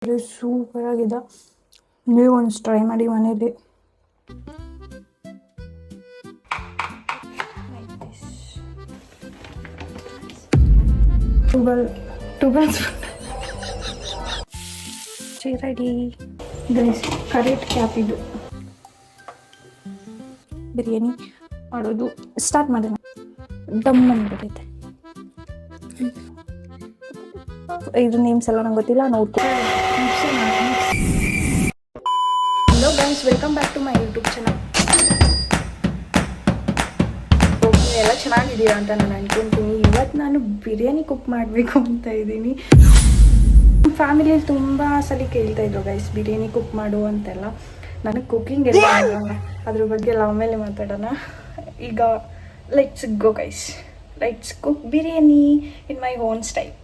Super ಆಗಿದೆ. ನೀವು ಒಂದು ಟ್ರೈ ಮಾಡಿ ಮನೇಲಿ. ರೆಡಿ ಗೈಸ್, ಕರೆಕ್ಟ್ ಕ್ಯಾಪ್ ಇದು. ಬಿರಿಯಾನಿ ಮಾಡೋದು ಸ್ಟಾರ್ಟ್ ಮಾಡೋಣ. ದಮ್ ಅಂದ್ಬಿಟ್ಟೈತೆ. ಇದ್ರ ನೇಮ್ಸ್ ಎಲ್ಲ ನಂಗೆ ಗೊತ್ತಿಲ್ಲ, ನೋಡ್ತೀನಿ. Hello guys, welcome back to my YouTube channel. ನೀವೆಲ್ಲ ಚೆನ್ನಾಗಿದ್ದೀರಾ ಅಂತ ನಾನು ಅನ್ಕೊಂತೀನಿ. ಇವತ್ತು ನಾನು ಬಿರಿಯಾನಿ ಕುಕ್ ಮಾಡಬೇಕು ಅಂತ ಇದ್ದೀನಿ. ಫ್ಯಾಮಿಲಿಯಲ್ಲಿ ತುಂಬ ಸಲ ಕೇಳ್ತಾ ಇದ್ರು ಗೈಸ್, ಬಿರಿಯಾನಿ ಕುಕ್ ಮಾಡು ಅಂತೆಲ್ಲ. ನನಗೆ ಕುಕ್ಕಿಂಗ್ ಎಲ್ಲ ಅದ್ರ ಬಗ್ಗೆ ಎಲ್ಲ ಆಮೇಲೆ ಮಾತಾಡೋಣ. ಈಗ let's go guys, let's cook biryani in my own style.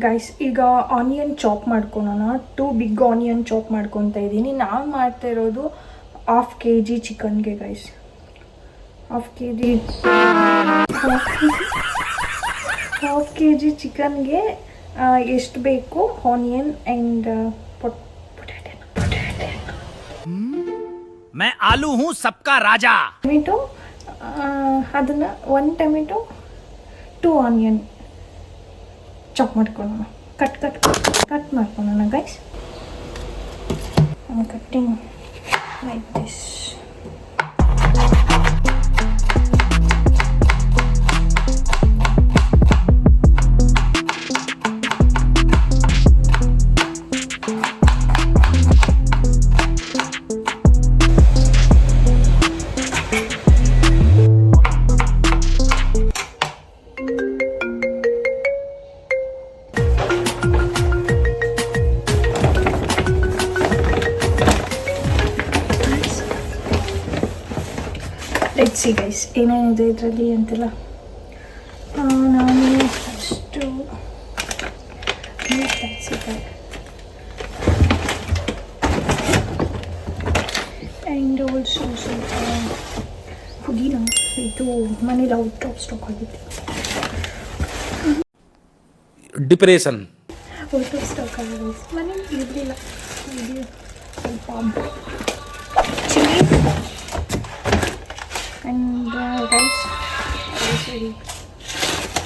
Guys, ಈಗ ಆನಿಯನ್ ಚಾಪ್ ಮಾಡ್ಕೊಳೋಣ. 2 ಬಿಗ್ ಆನಿಯನ್ ಚಾಪ್ ಮಾಡ್ಕೊತಾ ಇದ್ದೀನಿ. ನಾವು ಮಾಡ್ತಾ ಇರೋದು 1/2 kg ಚಿಕನ್ಗೆ ಗೈಸ್. 1/2 kg ಚಿಕನ್ಗೆ ಎಷ್ಟು ಬೇಕು ಆನಿಯನ್ ಆ್ಯಂಡ್ ಪೊಟ್ಯಾಟೊ. मैं आलू हूँ सबका राजा. ಟೊಮೆಟೊ, ಅದನ್ನು 1 ಟೊಮೆಟೊ 2 ಆನಿಯನ್ ಚಾಪ್ ಮಾಡ್ಕೊಳ್ಳೋಣ. ಕಟ್ ಮಾಡ್ಕೊಳ್ಳೋಣ guys. Cutting like this. Let's see guys ಏನೇನಿದೆ ಇದರಲ್ಲಿ ಅಂತೆಲ್ಲ. ನಾನು ಫಸ್ಟು ಆ್ಯಂಡ್ ಆಲ್ಸೋ ಸ್ವಲ್ಪ ಪುದೀನ. ಇದು ಮನೇಲಿ ಔಟ್ ಆಫ್ ಸ್ಟಾಕ್ ಆಗಿದೆ. ಡಿಪ್ರೆಷನ್ ಔಟ್ ಆಫ್ ಸ್ಟಾಕ್ ಆಗಿದೆ, ಮನೇಲಿ ಇರಲಿಲ್ಲ. ಇದು ಸ್ವಲ್ಪ ಚಿಲ್ಲಿ ಆ್ಯಂಡ್ ರೈಸ್ ರೆಡಿ.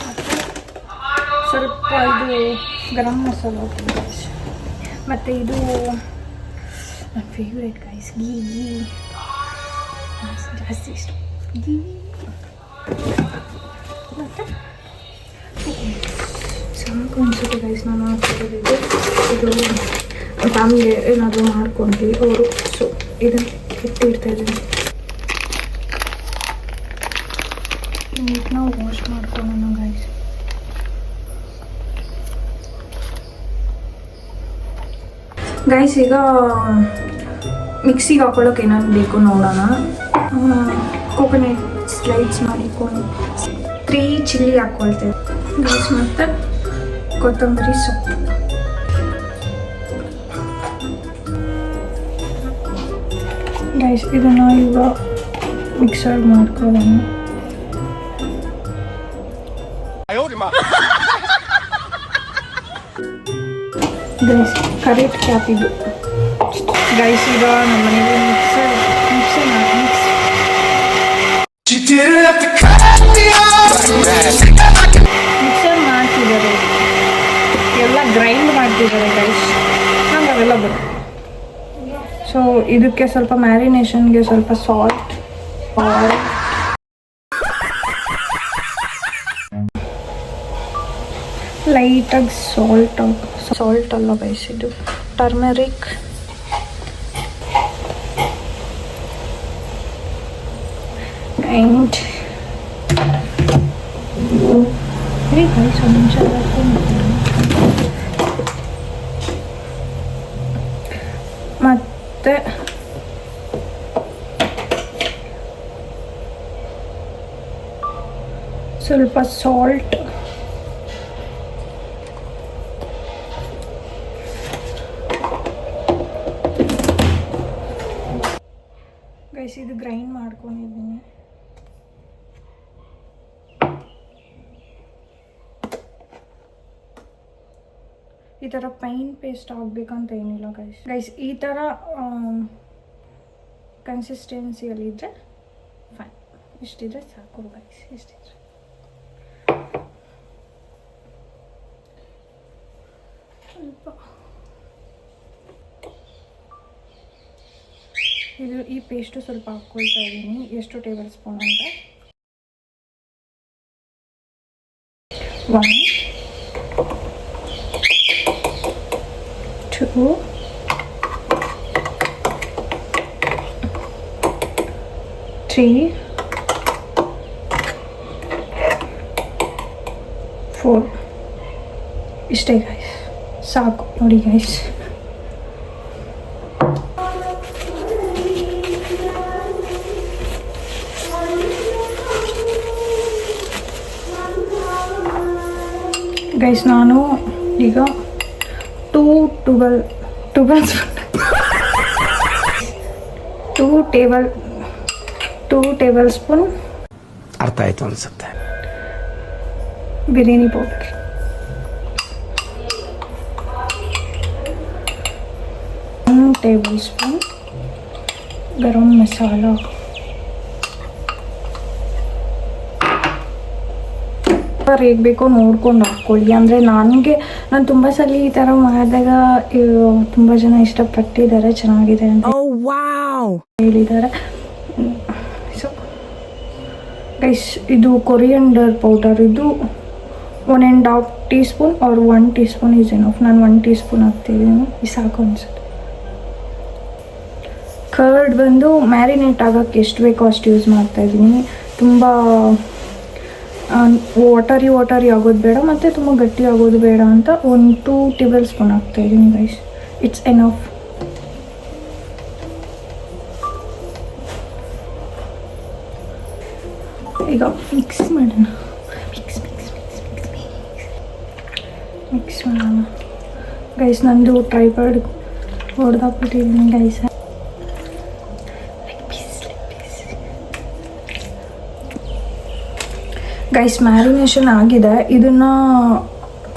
ಮತ್ತು ಸ್ವಲ್ಪ ಇದು ಗರಂ ಮಸಾಲ ಹಾಕಿದೆ ಗೈಸ್. ಮತ್ತು ಇದು ನನ್ನ ಫೇವ್ರೇಟ್ ಗೈಸ್, ಗೀ ಜಾಸ್ತಿ ಇಷ್ಟ ಗೀ. ಮತ್ತು ಸಾಕು ಅನಿಸುತ್ತೆ ಗೈಸ್ ನಾನು ಹಾಕಿರೋದು. ಇದು ಫ್ಯಾಮಿಲಿ ಏನಾದರೂ ಮಾಡ್ಕೊಂಡ್ವಿ ಅವರು, ಸೊ ಇದನ್ನು ಇಟ್ಟಿರ್ತಾ ಇದ್ದೀನಿ. ನಾವು ವಾಶ್ ಮಾಡ್ಕೊಳ್ಳೋಣ ಗೈಸ್. ಗೈಸ್, ಈಗ ಮಿಕ್ಸಿಗೆ ಹಾಕೊಳ್ಳೋಕೆ ಏನಾದ್ರು ಬೇಕು ನೋಡೋಣ. ಕೋಕೋನಟ್ ಸ್ಲೈಡ್ಸ್ ಮಾಡಿಕೊಂಡು 3 ಚಿಲ್ಲಿ ಹಾಕ್ಕೊಳ್ತೇವೆ ಗೈಸ್. ಮತ್ತು ಕೊತ್ತಂಬರಿ ಸೊಪ್ಪು. ಗೈಸ್, ಇದನ್ನು ಈಗ ಮಿಕ್ಸರ್ ಮಾಡ್ಕೊಳ್ಳೋಣ. ಗೈಸ್, ಕರೆಕ್ಟ್ ಕ್ಯಾಪ್ ಇದು. ಗೈಸ್, ಈಗ ನಮ್ಮ ಮನೇಲಿ ಮಿಕ್ಸರ್ ಮಾಡ್ತಿದ್ದಾರೆ, ಎಲ್ಲ ಗ್ರೈಂಡ್ ಮಾಡ್ತಿದ್ದಾರೆ ಗೈಸ್. ನಂಗೆ ಅವೆಲ್ಲ ಬರುತ್ತೆ. ಸೊ ಇದಕ್ಕೆ ಸ್ವಲ್ಪ ಮ್ಯಾರಿನೇಷನ್ಗೆ ಸ್ವಲ್ಪ ಸಾಲ್ಟ್, ಲೈಟಾಗಿ ಸಾಲ್ಟ್ ಅಲ್ಲ ಗೈಸ್, ಇದು ಟರ್ಮರಿಕ್ ಆ್ಯಂಡ್ ಗೈಸ್ ಒಂದು ನಿಮಿಷ ಮತ್ತು ಸ್ವಲ್ಪ ಸಾಲ್ಟ್. ಗೈಸ್, ಇದು ಗ್ರೈಂಡ್ ಮಾಡ್ಕೊಂಡಿದ್ದೀನಿ. ಈ ಥರ ಪೈನ್ ಪೇಸ್ಟ್ ಆಗಬೇಕಂತ ಏನಿಲ್ಲ ಗೈಸ್ ಈ ಥರ ಕನ್ಸಿಸ್ಟೆನ್ಸಿಯಲ್ಲಿದ್ದರೆ ಫೈನ್. ಇಷ್ಟಿದ್ರೆ ಸಾಕು ಗೈಸ್. ಇಷ್ಟಿದ್ರೆ ಸ್ವಲ್ಪ ಈ ಪೇಸ್ಟು ಸ್ವಲ್ಪ ಹಾಕ್ಕೊಳ್ತಾ ಇದ್ದೀನಿ. ಎಷ್ಟು ಟೇಬಲ್ ಸ್ಪೂನ್ ಅಂತ 1 2 3 4 ಇಷ್ಟೇ ಗೈಸ್, ಸಾಕು ನೋಡಿ ಗೈಸ್. ಗೈಸ್ ನಾನು ಈಗ 2 ಟೇಬಲ್ ಸ್ಪೂನ್ ಅರ್ಥ ಆಯ್ತು ಅನ್ಸುತ್ತೆ biryani powder, 1 table spoon garam masala, ಹೇಗೆ ಬೇಕೋ ನೋಡ್ಕೊಂಡು ಹಾಕ್ಕೊಳ್ಳಿ. ಅಂದರೆ ನಾನು ತುಂಬ ಸಲ ಈ ಥರ ಮಾಡಿದಾಗ ತುಂಬ ಜನ ಇಷ್ಟಪಟ್ಟಿದ್ದಾರೆ, ಚೆನ್ನಾಗಿದೆ ಅಂತ ಹೇಳಿದ್ದಾರೆ. ಸೊ ಗೈಸ್ ಇದು ಕೊರಿಯಂಡರ್ ಪೌಡರ್, ಇದು 1.5 teaspoon or 1 teaspoon is enough. ನಾನು 1 ಟೀ ಸ್ಪೂನ್ ಹಾಕ್ತಿದ್ದೀನಿ, ಈ ಸಾಕು ಅನ್ಸುತ್ತೆ. ಕರ್ಡ್ ಬಂದು ಮ್ಯಾರಿನೇಟ್ ಆಗೋಕ್ಕೆ ಎಷ್ಟು ಬೇಕೋ ಅಷ್ಟು ಯೂಸ್ ಮಾಡ್ತಾಯಿದ್ದೀನಿ. ತುಂಬ ವಾಟರಿ ಆಗೋದು ಬೇಡ ಮತ್ತು ತುಂಬ ಗಟ್ಟಿ ಆಗೋದು ಬೇಡ ಅಂತ 1-2 ಟೇಬಲ್ ಸ್ಪೂನ್ ಹಾಕ್ತಾಯಿದ್ದೀನಿ ಗೈಸ್. It's enough. ಈಗ ಮಿಕ್ಸ್ ಮಾಡೋಣ. ಮಿಕ್ಸ್ ಮಾಡೋಣ ಗೈಸ್. ನಂದು ಟ್ರೈಪಾಡ್ ಹೊಡೆದಾಕ್ಬಿಟ್ಟಿದ್ದೀನಿ ಗೈಸ್. ಗೈಸ್ ಮ್ಯಾರಿನೇಷನ್ ಆಗಿದೆ. ಇದನ್ನು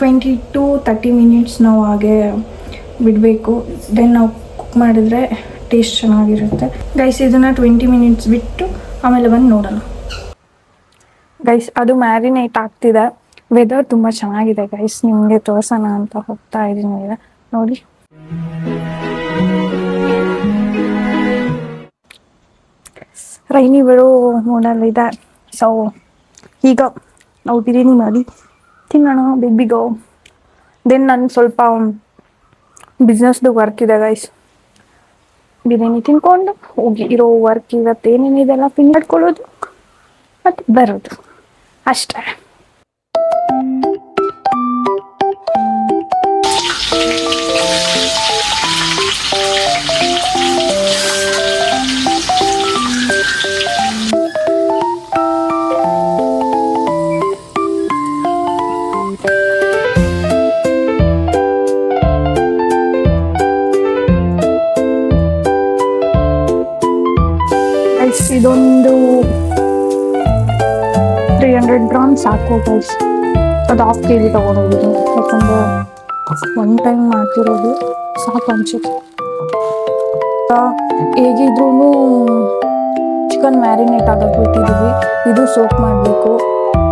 20-30 ಮಿನಿಟ್ಸ್ ನಾವು ಹಾಗೆ ಬಿಡಬೇಕು. ದೆನ್ ನಾವು ಕುಕ್ ಮಾಡಿದ್ರೆ ಟೇಸ್ಟ್ ಚೆನ್ನಾಗಿರುತ್ತೆ ಗೈಸ್. ಇದನ್ನು 20 ಮಿನಿಟ್ಸ್ ಬಿಟ್ಟು ಆಮೇಲೆ ಬಂದು ನೋಡೋಣ ಗೈಸ್. ಅದು ಮ್ಯಾರಿನೇಟ್ ಆಗ್ತಿದೆ. ವೆದರ್ ತುಂಬ ಚೆನ್ನಾಗಿದೆ ಗೈಸ್, ನಿಮಗೆ ತೋರ್ಸೋಣ ಅಂತ ಹೋಗ್ತಾ ಇದ್ದೀನಿ. ಈಗ ನೋಡಿ ರೈನಿ ಬಿಡು ಮೂಡಲ್ಲಿದೆ. ಸೊ ಈಗ ನಾವು ಬಿರಿಯಾನಿ ಮಾಡಿ ತಿನ್ನೋಣ ಬೇಬಿಗೋ. ದೆನ್ ನಾನು ಸ್ವಲ್ಪ ಬಿಸ್ನೆಸ್ದು ವರ್ಕ್ ಇದೆ ಗೈಸ್. ಬಿರಿಯಾನಿ ತಿನ್ಕೊಂಡು ಹೋಗಿ ಇರೋ ವರ್ಕ್ ಇವತ್ತೇನೇನಿದೆಲ್ಲ ಫಿನ್ ಮಾಡ್ಕೊಳ್ಳೋದು ಮತ್ತು ಬರೋದು ಅಷ್ಟೇ. ಇದೊಂದು 300 ಗ್ರಾಮ್ ಸಾಕು ಗೈಸ್. ಅದು 1/2 kg ತೊಗೊಂಡೋಗಿದ್ದು, ಯಾಕಂದರೆ 1 ಟೈಮ್ ಮಾಡ್ತಿರೋದು ಸಾಕು ಅನ್ಸುತ್ತೆ. ಹೇಗಿದ್ರೂ ಚಿಕನ್ ಮ್ಯಾರಿನೇಟ್ ಆಗೋಕ್ಕೆ ಬಿಟ್ಟಿದ್ದೀವಿ. ಇದು ಸೋಕ್ ಮಾಡಬೇಕು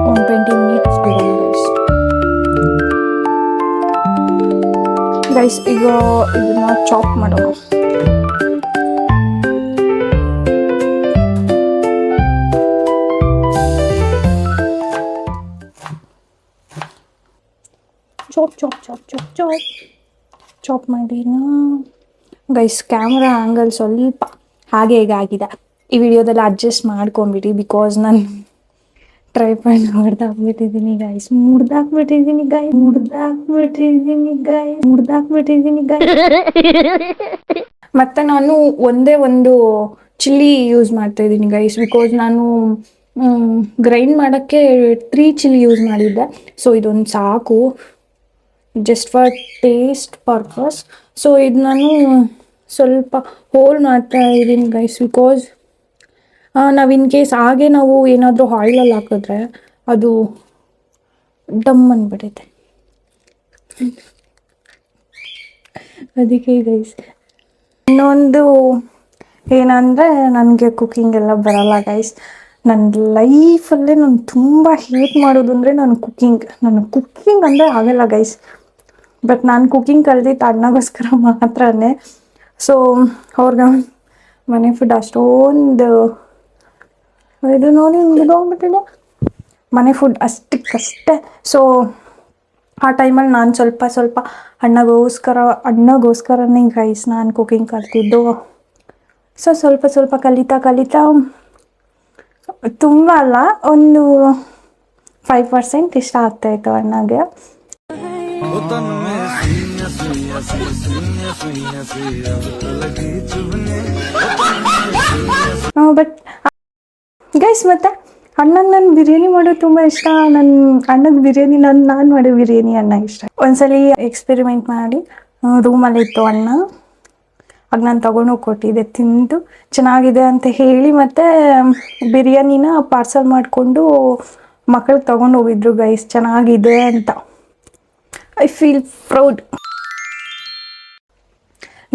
20 ಮಿನಿಟ್ಸ್ ಬಿಡೋಣ ಗೈಸ್. ಈಗ ಇದನ್ನ ಚಾಪ್ ಮಾಡೋಣ. ಚಾಪ್ ಮಾಡಿನ ಗೈಸ್. ಕ್ಯಾಮ್ರಾ ಆ್ಯಂಗಲ್ ಸ್ವಲ್ಪ ಹಾಗೆ ಹೇಗೆ ಆಗಿದೆ. ಈ ವಿಡಿಯೋದಲ್ಲಿ ಅಡ್ಜಸ್ಟ್ ಮಾಡ್ಕೊಂಬಿಡಿ, ಬಿಕಾಸ್ ನಾನು ಟ್ರೈಪಾಡ್ ಮುರಿದಾಕ್ಬಿಟ್ಟಿದ್ದೀನಿ ಗೈಸ್. ಮತ್ತು ನಾನು ಒಂದೇ ಒಂದು ಚಿಲ್ಲಿ ಯೂಸ್ ಮಾಡ್ತಾ ಇದ್ದೀನಿ ಗೈಸ್, ಬಿಕಾಸ್ ನಾನು ಗ್ರೈಂಡ್ ಮಾಡೋಕ್ಕೆ 3 ಚಿಲ್ಲಿ ಯೂಸ್ ಮಾಡಿದ್ದೆ. ಸೊ ಇದೊಂದು ಸಾಕು, just for taste purpose. So ಇದು ನಾನು ಸ್ವಲ್ಪ ಹೋಲ್ ಮಾಡ್ತಾ ಇದ್ದೀನಿ ಗೈಸ್, ಬಿಕಾಸ್ ನಾವು ಇನ್ ಕೇಸ್ ಹಾಗೆ ನಾವು ಏನಾದರೂ ಆಯಿಲಲ್ಲಿ ಹಾಕಿದ್ರೆ ಅದು ಡಮ್ ಅಂದ್ಬಿಡುತ್ತೆ. ಅದಕ್ಕೆ ಗೈಸ್ ಇನ್ನೊಂದು ಏನಂದರೆ ನನಗೆ ಕುಕ್ಕಿಂಗ್ ಎಲ್ಲ ಬರಲ್ಲ ಗೈಸ್. ನನ್ನ ಲೈಫಲ್ಲೇ ನಾನು ತುಂಬ ಹೇಟ್ ಮಾಡೋದು ಅಂದರೆ ನನ್ನ ಕುಕ್ಕಿಂಗ್ ಅಂದರೆ ಆಗಲ್ಲ ಗೈಸ್. ಬಟ್ ನಾನು ಕುಕ್ಕಿಂಗ್ ಕಲ್ತಿದ್ದು ಅಣ್ಣಗೋಸ್ಕರ ಮಾತ್ರನೇ. ಸೊ ಅವ್ರಿಗೆ ಮನೆ ಫುಡ್ ಅಷ್ಟೊಂದು ಇದು ನೋಡಿ ಹೋಗ್ಬಿಟ್ಟಿದೆ, ಮನೆ ಫುಡ್ ಅಷ್ಟಕ್ಕಷ್ಟೇ. ಸೊ ಆ ಟೈಮಲ್ಲಿ ನಾನು ಸ್ವಲ್ಪ ಅಣ್ಣಗೋಸ್ಕರನೇ ಗೈಸ್ ನಾನು ಕುಕ್ಕಿಂಗ್ ಕಲ್ತಿದ್ದು. ಸೊ ಸ್ವಲ್ಪ ಕಲಿತಾ ತುಂಬ ಅಲ್ಲ, ಒಂದು 5% ಇಷ್ಟ ಆಗ್ತಾಯಿತ್ತು ಅಣ್ಣಗೆ. ಬಟ್ ಗೈಸ್ ಮತ್ತೆ ಅಣ್ಣಂಗೆ ನಾನು ಬಿರಿಯಾನಿ ಮಾಡೋದು ತುಂಬ ಇಷ್ಟ. ನನ್ನ ಅಣ್ಣಗೆ ಬಿರಿಯಾನಿ ನಾನು ಮಾಡೋ ಬಿರಿಯಾನಿ ಅಣ್ಣ ಇಷ್ಟ. ಒಂದ್ಸಲಿ ಎಕ್ಸ್ಪೆರಿಮೆಂಟ್ ಮಾಡಿ ರೂಮಲ್ಲಿ ಇತ್ತು ಅಣ್ಣ, ಆಗ ನಾನು ತೊಗೊಂಡೋಗಿ ಕೊಟ್ಟಿದ್ದೆ, ತಿಂದು ಚೆನ್ನಾಗಿದೆ ಅಂತ ಹೇಳಿ ಮತ್ತೆ ಬಿರಿಯಾನಿನ ಪಾರ್ಸಲ್ ಮಾಡಿಕೊಂಡು ಮಕ್ಕಳಿಗೆ ತೊಗೊಂಡು ಹೋಗಿದ್ರು ಗೈಸ್, ಚೆನ್ನಾಗಿದೆ ಅಂತ. I feel proud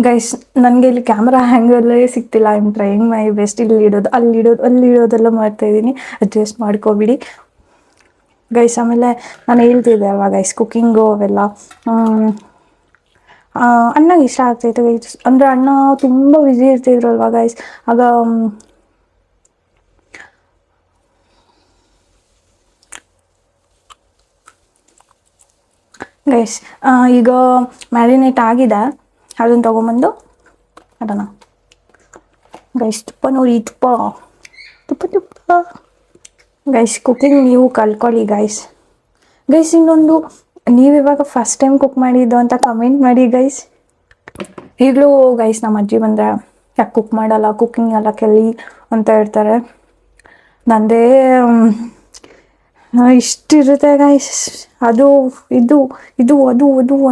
guys. ನನಗೆ ಇಲ್ಲಿ ಕ್ಯಾಮ್ರಾ ಹ್ಯಾಂಗಲ್ಲೇ ಸಿಗ್ತಿಲ್ಲ. I am trying my best. ಇಲ್ಲಿ ಇಡೋದೆಲ್ಲ ಮಾಡ್ತಾಯಿದ್ದೀನಿ, ಅಡ್ಜಸ್ಟ್ ಮಾಡ್ಕೊಬಿಡಿ ಗೈಸ್. ಆಮೇಲೆ ನಾನು ಹೇಳ್ತಿದ್ದೆ ಅವಾಗ ಗೈಸ್ ಕುಕ್ಕಿಂಗು ಅವೆಲ್ಲ ಅಣ್ಣಗೆ ಇಷ್ಟ ಆಗ್ತೈತೆ ಗೈಸ್. ಅಂದರೆ ಅಣ್ಣ ತುಂಬ ಬ್ಯುಸಿ ಇರ್ತಿದ್ರು ಅಲ್ವಾ ಗೈಸ್. ಆಗ ಗೈಸ್ ಈಗ ಮ್ಯಾರಿನೇಟ್ ಆಗಿದೆ, ಅದನ್ನು ತೊಗೊಂಬಂದು ಅದನ್ನು ಗೈಸ್ ತುಪ್ಪ ಗೈಸ್ ಕುಕ್ಕಿಂಗ್ ನೀವು ಕಲ್ತ್ಕೊಳ್ಳಿ ಗೈಸ್. ಇನ್ನೊಂದು, ನೀವು ಇವಾಗ ಫಸ್ಟ್ ಟೈಮ್ ಕುಕ್ ಮಾಡಿದ್ದು ಅಂತ ಕಮೆಂಟ್ ಮಾಡಿ ಗೈಸ್. ಈಗಲೂ ಗೈಸ್ ನಮ್ಮ ಅಜ್ಜಿ ಬಂದರೆ ಯಾಕೆ ಕುಕ್ ಮಾಡಲ್ಲ, ಕುಕ್ಕಿಂಗ್ ಎಲ್ಲ ಕಲಿ ಅಂತ ಹೇಳ್ತಾರೆ. ನಂದೇ ಇಷ್ಟಿರುತ್ತೆ ಗೈಸ್, ಅದು ಇದು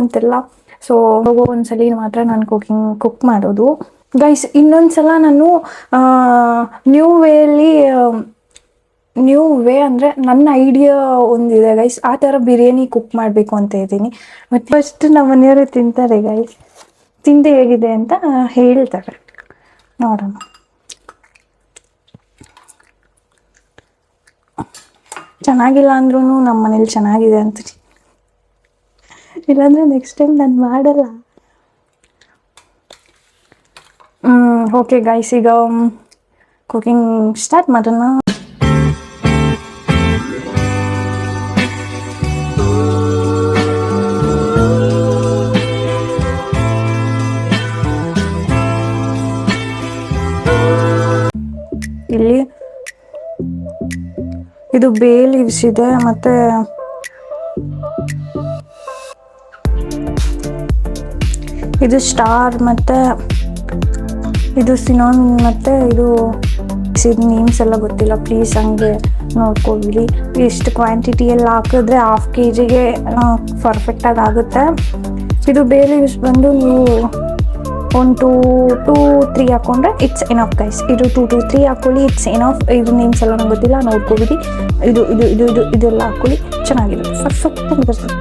ಅಂತೆಲ್ಲ. ಸೊ ಒಂದ್ಸಲಿ ಮಾತ್ರ ನಾನು ಕುಕ್ ಮಾಡೋದು ಗೈಸ್. ಇನ್ನೊಂದ್ಸಲ ನಾನು ನ್ಯೂ ವೇ ಅಂದರೆ ನನ್ನ ಐಡಿಯಾ ಒಂದಿದೆ ಗೈಸ್, ಆ ಥರ ಬಿರಿಯಾನಿ ಕುಕ್ ಮಾಡಬೇಕು ಅಂತ ಇದ್ದೀನಿ. ಮತ್ತು ಫಸ್ಟ್ ನಮ್ಮ ಮನೆಯವರು ತಿಂತಾರೆ ಗೈಸ್, ತಿಂದು ಹೇಗಿದೆ ಅಂತ ಹೇಳ್ತಾರೆ, ನೋಡೋಣ. ಚೆನ್ನಾಗಿಲ್ಲ ಅಂದ್ರೂ ನಮ್ಮ ಮನೇಲಿ ಚೆನ್ನಾಗಿದೆ ಅಂತೀನಿ, ಇಲ್ಲಾಂದರೆ ನೆಕ್ಸ್ಟ್ ಟೈಮ್ ನಾನು ಮಾಡಲ್ಲ. ಓಕೆ ಗೈಸ್, ಈಗ ಕುಕಿಂಗ್ ಸ್ಟಾರ್ಟ್ ಮಾಡೋಣ. ಇಲ್ಲಿ ಇದು ಬೇ ಲೀವ್ಸ್ ಇದೆ, ಮತ್ತು ಇದು ಸ್ಟಾರ್, ಮತ್ತು ಇದು ಸಿನೋನ್, ಮತ್ತು ಇದು ನೇಮ್ಸ್ ಎಲ್ಲ ಗೊತ್ತಿಲ್ಲ, ಪ್ಲೀಸ್ ಹಂಗೆ ನೋಡ್ಕೊಬಿಡಿ. ಎಷ್ಟು ಕ್ವಾಂಟಿಟಿಯಲ್ಲಿ ಹಾಕಿದ್ರೆ 1/2 kg ಪರ್ಫೆಕ್ಟಾಗಿ ಆಗುತ್ತೆ. ಇದು ಬೇ ಲೀವ್ಸ್ ಬಂದು ನೀವು 1 2 3 ಹಾಕೊಂಡ್ರೆ ಇಟ್ಸ್ ಎನಫ್ ಗೈಸ್. ಇದು 2 to 3 ಹಾಕೊಳ್ಳಿ, ಇಟ್ಸ್ ಎನಫ್. ಇದು ನೇಮ್ಸ್ ಎಲ್ಲ ನಂಗೆ ಗೊತ್ತಿಲ್ಲ, ನೋಡ್ಕೊಬಿಡಿ. ಇದೆಲ್ಲ ಹಾಕೊಳ್ಳಿ, ಚೆನ್ನಾಗಿದೆ, ಪರ್ಫೆಕ್ಟಾಗಿ ಬರ್ತದೆ.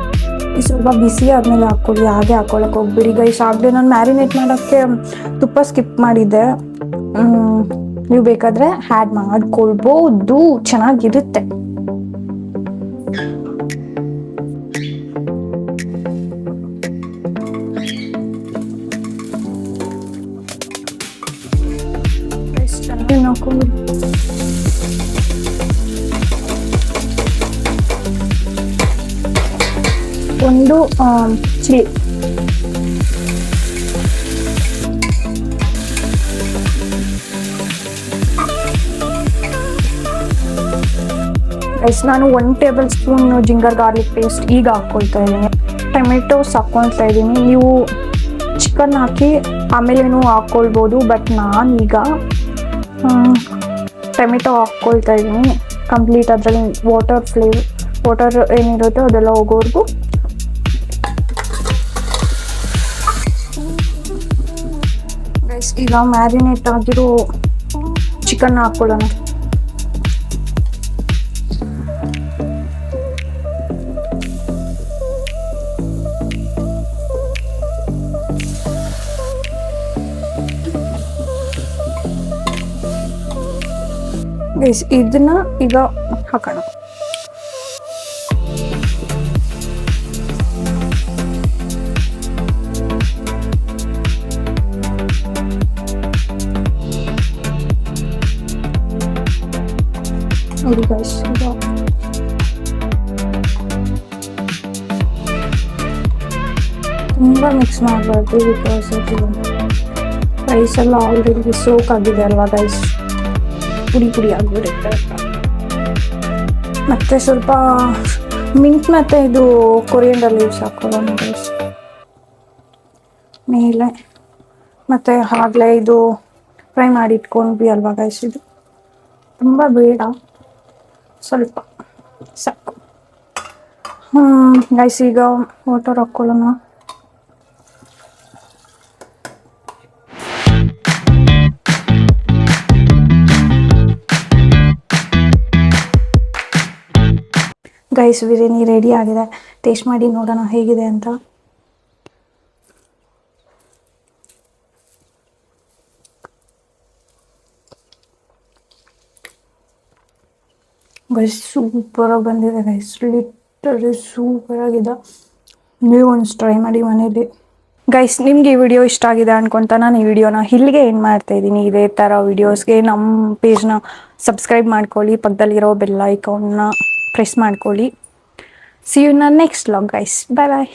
ಸ್ವಲ್ಪ ಬಿಸಿ ಆದಮೇಲೆ ಹಾಕ್ಕೊಳ್ಳಿ, ಹಾಗೆ ಹಾಕೊಳ್ಳೋಕೆ ಹೋಗ್ಬಿಡಿ ಗೈಸ್. ಆಗಲೇ ನಾನು ಮ್ಯಾರಿನೇಟ್ ಮಾಡೋಕ್ಕೆ ತುಪ್ಪ ಸ್ಕಿಪ್ ಮಾಡಿದ್ದೆ, ನೀವು ಬೇಕಾದರೆ ಆ್ಯಡ್ ಮಾಡ್ಕೊಳ್ಬೋದು, ಚೆನ್ನಾಗಿರುತ್ತೆ. ಒಂದು ಚಿಲ್ಲಿ, ನಾನು 1 table spoon ginger garlic paste ಈಗ ಹಾಕ್ಕೊಳ್ತಾ ಇದ್ದೀನಿ. ಟೊಮೆಟೊಸ್ ಹಾಕ್ಕೊಳ್ತಾ ಇದ್ದೀನಿ, ನೀವು ಚಿಕನ್ ಹಾಕಿ ಆಮೇಲೇನು ಹಾಕ್ಕೊಳ್ಬೋದು, ಬಟ್ ನಾನೀಗ ಟೊಮೆಟೊ ಹಾಕ್ಕೊಳ್ತಾ ಇದ್ದೀನಿ ಕಂಪ್ಲೀಟ್. ಅದರಲ್ಲಿ ವಾಟರ್ ಏನಿರುತ್ತೆ ಅದೆಲ್ಲ ಹೋಗೋವರೆಗೂ. ಈಗ ಮ್ಯಾರಿನೇಟ್ ಆಗಿರೋ ಚಿಕನ್ ಹಾಕ್ಕೊಳ್ಳೋಣ. ಗೈಸ್ ಇದನ್ನ ಈಗ ಹಾಕೋಣ. ನೋಡಿ ಗೈಸ್, ತುಂಬ ಮಿಕ್ಸ್ ಮಾಡಬಾರ್ದು, ಬಿಕಾಸ್ ರೈಸ್ ಎಲ್ಲ ಆಲ್ರೆಡಿ ಸೋಕ್ ಆಗಿದೆ ಅಲ್ವಾ ಗೈಸ್, ಪುಡಿ ಪುಡಿ ಆಗಿಬಿಡುತ್ತೆ. ಮತ್ತು ಸ್ವಲ್ಪ ಮಿಂಟ್ ಮತ್ತು ಇದು ಕೊರಿಯಂಡರ್ ಲೀವ್ಸ್ ಹಾಕೊಳ್ಳೋಣ ಗೈಸ್ ಮೇಲೆ. ಮತ್ತು ಆಗಲೇ ಇದು ಫ್ರೈ ಮಾಡಿ ಇಟ್ಕೊಂಡ್ವಿ ಅಲ್ವಾ ಗೈಸ್, ಇದು ತುಂಬ ಬೇಡ, ಸ್ವಲ್ಪ ಸಾಕು. ಗೈಸ್ ಈಗ ವಾಟರ್ ಹಾಕ್ಕೊಳ್ಳೋಣ. ಗೈಸ್ ಬಿರಿಯಾನಿ ರೆಡಿ ಆಗಿದೆ, ಟೇಸ್ಟ್ ಮಾಡಿ ನೋಡೋಣ ಹೇಗಿದೆ ಅಂತ. ಗೈಸ್ ಸೂಪರಾಗಿ ಬಂದಿದೆ ಗೈಸ್, ಲಿಟರಲಿ ಸೂಪರಾಗಿದೆ. ನೀವು ಒಂದು ಟ್ರೈ ಮಾಡಿ ಮನೇಲಿ. ಗೈಸ್ ನಿಮ್ಗೆ ಈ ವಿಡಿಯೋ ಇಷ್ಟ ಆಗಿದೆ ಅನ್ಕೊಂತ ನಾನು ಈ ವಿಡಿಯೋನ ಇಲ್ಲಿಗೆ ಏನು ಮಾಡ್ತಾ ಇದ್ದೀನಿ. ಇದೇ ಥರ ವಿಡಿಯೋಸ್ಗೆ ನಮ್ಮ ಪೇಜ್ನ ಸಬ್ಸ್ಕ್ರೈಬ್ ಮಾಡ್ಕೊಳ್ಳಿ, ಪಕ್ಕದಲ್ಲಿರೋ ಬೆಲ್ ಐಕಾನ್ನ ಪ್ರೆಸ್ ಮಾಡ್ಕೊಳ್ಳಿ. See you in next vlog guys, bye bye.